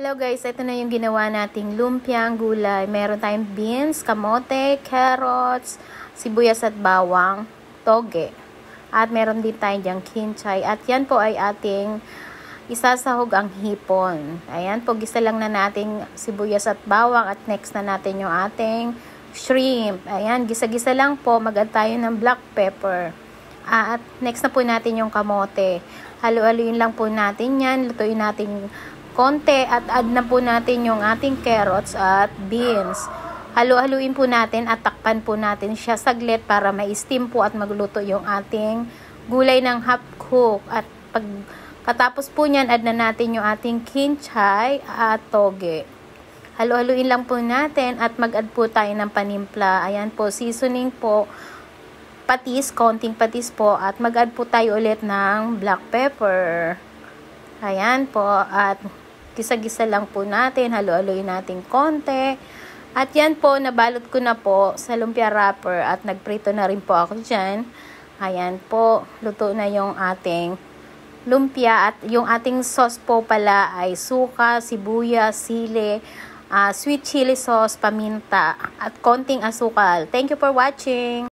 Hello guys, ito na yung ginawa nating lumpiang gulay. Meron tayong beans, kamote, carrots, sibuyas at bawang, toge. At meron din tayong dyang kinchay. At yan po ay ating isasahog ang hipon. Ayan po, gisa lang na nating sibuyas at bawang. At next na natin yung ating shrimp. Ayan, gisa-gisa lang po. Mag-add tayo ng black pepper. At next na po natin yung kamote. Halu-haluin lang po natin yan. Lutuin natin konti at add na po natin yung ating carrots at beans. Halu-haluin po natin at takpan po natin siya saglit para ma-steam po at magluto yung ating gulay ng half cook. At pagkatapos po niyan, add na natin yung ating kinchay at toge. Halu-haluin lang po natin at mag-add po tayo ng panimpla. Ayan po, seasoning po, patis, konting patis po, at mag-add po tayo ulit ng black pepper. Ayan po, at gisa-gisa lang po natin, halu-haluin natin konti. At yan po, nabalot ko na po sa lumpia wrapper at nagprito na rin po ako dyan. Ayan po, luto na yung ating lumpia at yung ating sauce po pala ay suka, sibuyas, sili, sweet chili sauce, paminta at konting asukal. Thank you for watching!